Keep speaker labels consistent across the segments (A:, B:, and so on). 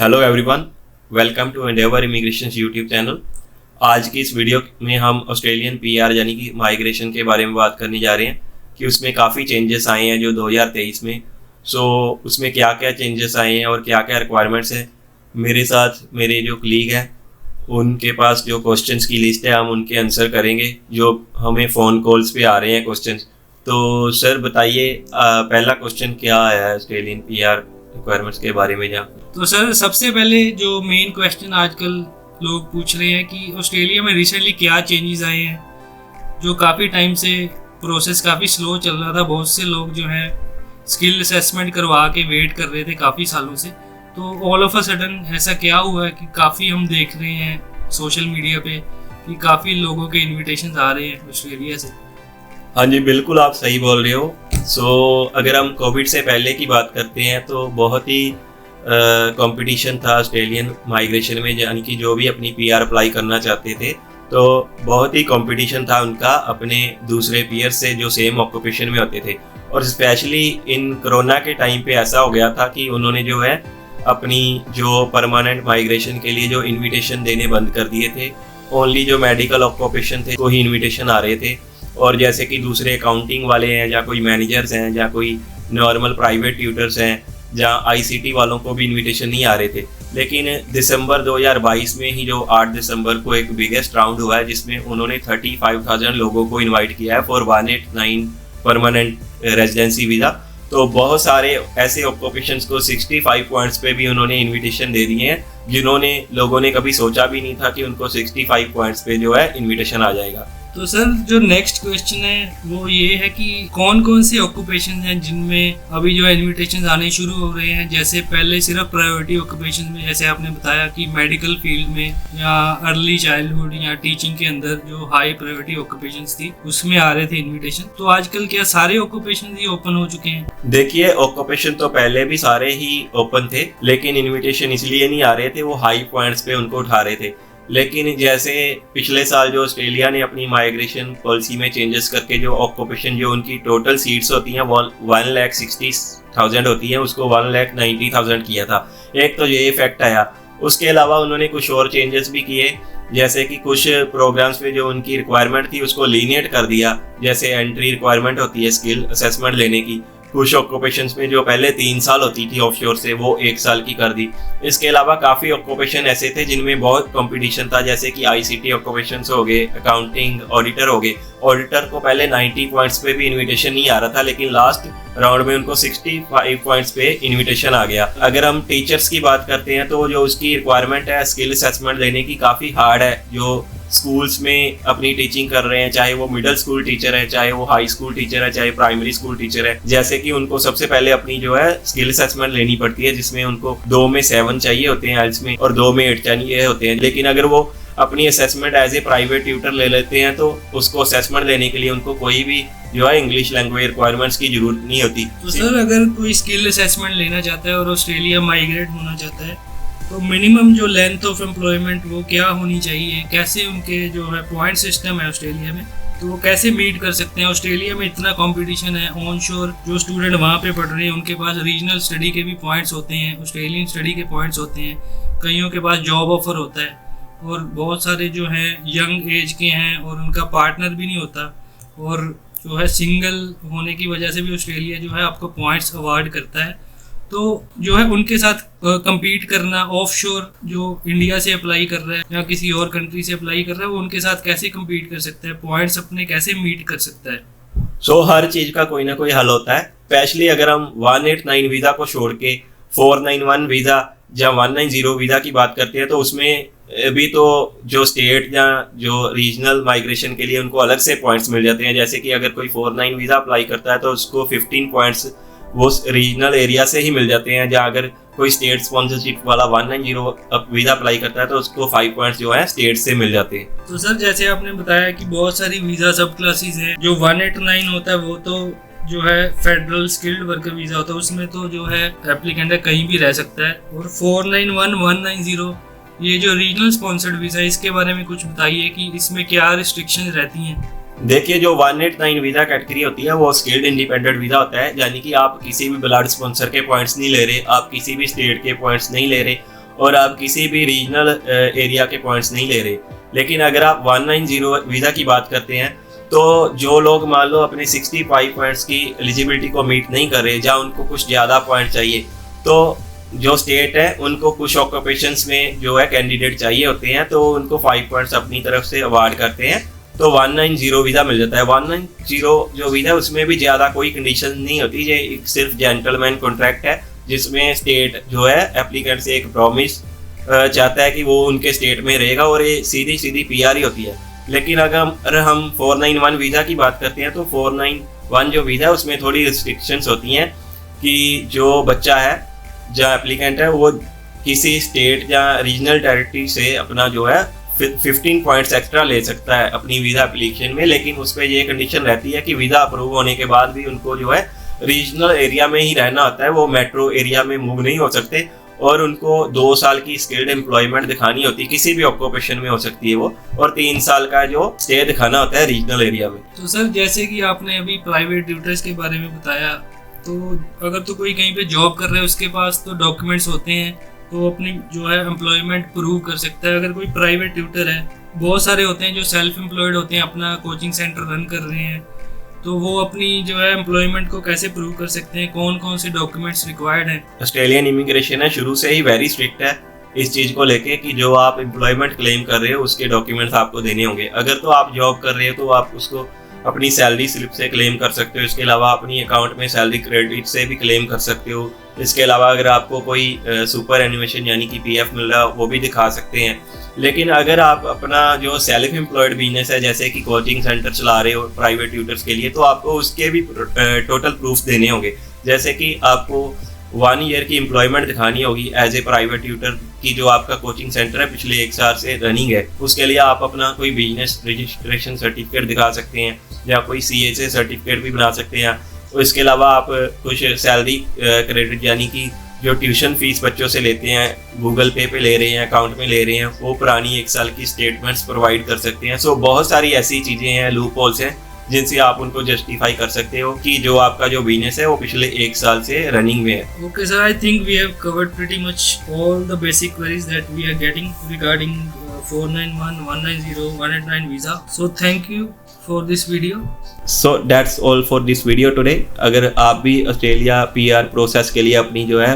A: Hello everyone, welcome to Endeavour immigration YouTube channel. आज की इस वीडियो में हम ऑस्ट्रेलियन पीआर यानी कि माइग्रेशन के बारे में बात करने जा रहे हैं कि उसमें काफ़ी चेंजेस आए हैं जो 2023 में। उसमें क्या क्या चेंजेस आए हैं और क्या क्या रिक्वायरमेंट्स हैं। मेरे साथ मेरे जो कलीग हैं उनके पास जो क्वेश्चंस की लिस्ट है, हम उनके आंसर करेंगे जो हमें फ़ोन कॉल्स पे आ रहे हैं क्वेश्चंस। तो सर बताइए, पहला क्वेश्चन क्या है ऑस्ट्रेलियन पीआर रिक्वायरमेंट्स के बारे में। जहाँ
B: तो सर सबसे पहले जो मेन क्वेश्चन आजकल लोग पूछ रहे हैं कि ऑस्ट्रेलिया में रिसेंटली क्या चेंजेस आए हैं, जो काफ़ी टाइम से प्रोसेस काफ़ी स्लो चल रहा था। बहुत से लोग जो है स्किल असेसमेंट करवा के वेट कर रहे थे काफ़ी सालों से। तो ऑल ऑफ अ सडन ऐसा क्या हुआ है कि काफ़ी हम देख रहे हैं सोशल मीडिया पे कि काफ़ी लोगों के इन्विटेशन आ रहे हैं ऑस्ट्रेलिया से।
A: हाँ जी, बिल्कुल आप सही बोल रहे हो। अगर हम कोविड से पहले की बात करते हैं तो बहुत ही कंपटीशन था ऑस्ट्रेलियन माइग्रेशन में, यानी कि जो भी अपनी पीआर अप्लाई करना चाहते थे तो बहुत ही कंपटीशन था उनका अपने दूसरे पीयर से जो सेम ऑक्यूपेशन में होते थे। और स्पेशली इन कोरोना के टाइम पे ऐसा हो गया था कि उन्होंने जो है अपनी जो परमानेंट माइग्रेशन के लिए जो इन्विटेशन देने बंद कर दिए थे। ओनली जो मेडिकल ऑक्यूपेशन थे को ही इन्विटेशन आ रहे थे। और जैसे कि दूसरे अकाउंटिंग वाले हैं या कोई मैनेजर्स हैं या कोई नॉर्मल प्राइवेट ट्यूटर्स हैं, जहाँ आईसीटी वालों को भी इनविटेशन नहीं आ रहे थे। लेकिन दिसंबर 2022 में ही जो 8 दिसंबर को एक बिगेस्ट राउंड हुआ है जिसमें उन्होंने 35,000 लोगों को इनवाइट किया है फॉर 189 परमानेंट रेजिडेंसी वीज़ा। तो बहुत सारे ऐसे ऑक्यूपेशंस को 65 पॉइंट्स पे भी उन्होंने इनविटेशन दे दिए हैं जिन्होंने लोगों ने कभी सोचा भी नहीं था कि उनको 65 पॉइंट्स पे जो है इनविटेशन आ जाएगा।
B: तो सर जो नेक्स्ट क्वेश्चन है वो ये है कि कौन कौन से ऑक्यूपेशन हैं जिनमें अभी जो है इन्विटेशन आने शुरू हो रहे हैं। जैसे पहले सिर्फ प्रायोरिटी ऑक्यूपेशन में, जैसे आपने बताया कि मेडिकल फील्ड में या अर्ली चाइल्डहुड या टीचिंग के अंदर जो हाई प्रायोरिटी ऑक्यूपेशन थी उसमें आ रहे थे इन्विटेशन। तो आजकल क्या सारे ऑक्यूपेशन ही ओपन हो चुके हैं?
A: देखिए, ऑक्यूपेशन तो पहले भी सारे ही ओपन थे लेकिन इन्विटेशन इसलिए नहीं आ रहे थे, वो हाई पॉइंट्स पे उनको उठा रहे थे। लेकिन जैसे पिछले साल जो ऑस्ट्रेलिया ने अपनी माइग्रेशन पॉलिसी में चेंजेस करके जो ऑक्यूपेशन जो उनकी टोटल सीट्स होती हैं 1,60,000 होती हैं उसको 1,90,000 किया था। एक तो ये इफेक्ट आया। उसके अलावा उन्होंने कुछ और चेंजेस भी किए, जैसे कि कुछ प्रोग्राम्स में जो उनकी रिक्वायरमेंट थी उसको लीनिएट कर दिया। जैसे एंट्री रिक्वायरमेंट होती है स्किल असेसमेंट लेने की, कुछ ऑक्यूपेशंस में जो पहले 3 साल होती थी ऑफशोर से वो 1 साल की कर दी। इसके अलावा काफ़ी ऑक्यूपेशन ऐसे थे जिनमें बहुत कंपटीशन था, जैसे कि आईसीटी ऑक्यूपेशंस हो गए, अकाउंटिंग ऑडिटर हो गए। ऑडिटर को पहले 90 पॉइंट्स पे भी इनविटेशन नहीं आ रहा था लेकिन लास्ट राउंड में उनको 65 पॉइंट्स पे इनविटेशन आ गया। अगर हम टीचर्स की बात करते हैं तो जो उसकी रिक्वायरमेंट है स्किल असेसमेंट देने की काफ़ी हार्ड है। जो स्कूल्स में अपनी टीचिंग कर रहे हैं, चाहे वो मिडिल स्कूल टीचर है, चाहे वो हाई स्कूल टीचर है, चाहे प्राइमरी स्कूल टीचर है, जैसे कि उनको सबसे पहले अपनी जो है स्किल असेसमेंट लेनी पड़ती है जिसमें उनको 2 में 7 चाहिए होते हैं आइल्स में और 2 में 8 चाहिए होते हैं। लेकिन अगर वो अपनी assessment as a private tutor ले लेते हैं तो उसको असेसमेंट लेने के लिए उनको कोई भी जो है इंग्लिश लैंग्वेज रिक्वायरमेंट्स की जरूरत नहीं होती।
B: तो सर अगर कोई स्किल असेसमेंट लेना चाहता है और ऑस्ट्रेलिया माइग्रेट होना चाहता है तो मिनिमम जो लेंथ ऑफ एम्प्लॉयमेंट वो क्या होनी चाहिए, कैसे उनके जो है पॉइंट सिस्टम है ऑस्ट्रेलिया में तो वो कैसे मीट कर सकते हैं? ऑस्ट्रेलिया में इतना कंपटीशन है, ऑन शोर जो स्टूडेंट वहाँ पे पढ़ रहे हैं उनके पास रीजनल स्टडी के भी पॉइंट्स होते हैं, ऑस्ट्रेलियन स्टडी के पॉइंट्स होते हैं, कईयों के पास जॉब ऑफर होता है और बहुत सारे जो हैं यंग एज के हैं और उनका पार्टनर भी नहीं होता और जो है सिंगल होने की वजह से भी ऑस्ट्रेलिया जो है आपको पॉइंट्स अवार्ड करता है। तो जो है उनके साथ compete करना, ऑफशोर जो इंडिया से अप्लाई कर रहा है या किसी और कंट्री से अप्लाई कर रहा है वो उनके साथ कैसे compete कर सकता है, पॉइंट्स अपने कैसे मीट कर सकता है?
A: हर चीज़ का कोई ना कोई हल होता है। स्पेशली अगर हम 189 वीज़ा को छोड़ के 491 वीज़ा या 190 वीज़ा की बात करते हैं तो उसमें अभी तो जो स्टेट या जो रीजनल माइग्रेशन के लिए उनको अलग से पॉइंट्स मिल जाते हैं। जैसे कि अगर कोई 49 वीज़ा अप्लाई करता है तो उसको 15 पॉइंट्स वो रीजनल एरिया से ही मिल जाते हैं। जहाँ अगर कोई स्टेट स्पॉन्सरशिप वाला 190 वीज़ा अप्लाई करता है तो उसको 5 पॉइंट्स जो है स्टेट से मिल जाते हैं।
B: तो सर जैसे आपने बताया कि बहुत सारी वीज़ा सब क्लासेस हैं, जो 189 होता है वो तो जो है फेडरल स्किल्ड वर्कर वीज़ा होता है, उसमें तो जो है एप्लीकेंट कहीं भी रह सकता है। और 491 190 ये जो रीजनल स्पॉन्सर्ड वीज़ा है इसके बारे में कुछ बताइए कि इसमें क्या रिस्ट्रिक्शन रहती हैं?
A: देखिए, जो 189 वीज़ा कैटेगरी होती है वो स्किल्ड इंडिपेंडेंट वीज़ा होता है, यानी कि आप किसी भी ब्लड स्पॉन्सर के पॉइंट्स नहीं ले रहे, आप किसी भी स्टेट के पॉइंट्स नहीं ले रहे और आप किसी भी रीजनल एरिया के पॉइंट्स नहीं ले रहे। लेकिन अगर आप 190 वीज़ा की बात करते हैं तो जो लोग मान लो अपने 65 पॉइंट्स की एलिजिबिलिटी को मीट नहीं कर रहे, जहाँ उनको कुछ ज़्यादा पॉइंट चाहिए, तो जो स्टेट है उनको कुछ ऑक्यूपेशंस में जो है कैंडिडेट चाहिए होते हैं, तो उनको 5 पॉइंट्स अपनी तरफ से अवार्ड करते हैं, तो 190 वीज़ा मिल जाता है। 190 जो वीज़ा उसमें भी ज़्यादा कोई कंडीशन नहीं होती, ये सिर्फ जेंटलमैन कॉन्ट्रैक्ट है जिसमें स्टेट जो है एप्लीकेंट से एक प्रॉमिस चाहता है कि वो उनके स्टेट में रहेगा, और ये सीधी सीधी PR ही होती है। लेकिन अगर हम 491 वीज़ा की बात करते हैं तो 491 जो वीज़ा है उसमें थोड़ी रिस्ट्रिक्शंस होती हैं कि जो बच्चा है, जहाँ एप्लीकेंट है, वो किसी स्टेट या रीजनल टेरिटरी से अपना जो है 15 पॉइंट्स एक्स्ट्रा ले सकता है अपनी वीज़ा एप्लीकेशन में। लेकिन उस पर ये कंडीशन रहती है कि वीज़ा अप्रूव होने के बाद भी उनको जो है रीजनल एरिया में ही रहना होता है, वो मेट्रो एरिया में मूव नहीं हो सकते, और उनको 2 साल की स्किल्ड एम्प्लॉयमेंट दिखानी होती है, किसी भी ऑक्यूपेशन में हो सकती है वो, और 3 साल का जो स्टे दिखाना होता है रीजनल एरिया में।
B: तो सर जैसे कि आपने अभी प्राइवेट ट्यूटर्स के बारे में बताया, तो अगर तो कोई कहीं पे जॉब कर रहा है उसके पास तो डॉक्यूमेंट्स होते हैं, तो अपनी जो है एम्प्लॉयमेंट प्रूव कर सकता है। अगर कोई प्राइवेट ट्यूटर है, बहुत सारे होते हैं जो सेल्फ एम्प्लॉयड होते हैं, अपना कोचिंग सेंटर रन कर रहे हैं, तो वो अपनी जो है एम्प्लॉयमेंट को कैसे प्रूव कर सकते हैं, कौन कौन से डॉक्यूमेंट्स रिक्वायर्ड हैं?
A: ऑस्ट्रेलियन इमिग्रेशन है शुरू से ही वेरी स्ट्रिक्ट है इस चीज़ को लेके कि जो आप एम्प्लॉयमेंट क्लेम कर रहे हो उसके डॉक्यूमेंट्स आपको देने होंगे। अगर तो आप जॉब कर रहे हो तो आप उसको अपनी सैलरी स्लिप से क्लेम कर सकते हो, इसके अलावा अपनी अकाउंट में सैलरी क्रेडिट से भी क्लेम कर सकते हो। इसके अलावा अगर आपको कोई सुपर एनिमेशन यानी कि PF मिल रहा है वो भी दिखा सकते हैं। लेकिन अगर आप अपना जो सेल्फ एम्प्लॉयड बिजनेस है, जैसे कि कोचिंग सेंटर चला रहे हो प्राइवेट ट्यूटर्स के लिए, तो आपको उसके भी टोटल प्रूफ देने होंगे। जैसे कि आपको 1 ईयर की एम्प्लॉयमेंट दिखानी होगी एज ए प्राइवेट ट्यूटर की, जो आपका कोचिंग सेंटर है पिछले 1 साल से रनिंग है, उसके लिए आप अपना कोई बिजनेस रजिस्ट्रेशन सर्टिफिकेट दिखा सकते हैं या कोई CA सर्टिफिकेट भी बना सकते हैं। इसके अलावा आप कुछ सैलरी क्रेडिट यानी कि जो ट्यूशन फीस बच्चों से लेते हैं, गूगल पे ले रहे हैं, अकाउंट में ले रहे हैं, वो पुरानी 1 साल की स्टेटमेंट्स प्रोवाइड कर सकते हैं। सो बहुत सारी ऐसी चीज़ें हैं, लूप होल्स हैं, जिनसे आप उनको जस्टिफाई कर सकते हो कि जो आपका जो बिजनेस है वो पिछले 1 साल से रनिंग में है।
B: Okay sir, I think we have covered pretty much all the basic queries that we are getting regarding 491, 190, 189 visa. So thank you for this video.
A: So that's all for this video today. अगर आप भी Australia PR process के लिए अपनी जो है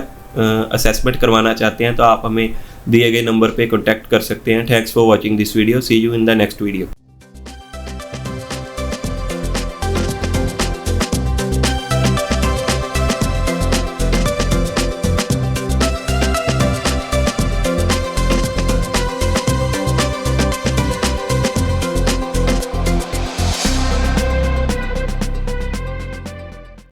A: assessment करवाना चाहते हैं तो आप हमें दिए गए नंबर पे कॉन्टैक्ट कर सकते हैं। Thanks for watching this video. See you in the next video.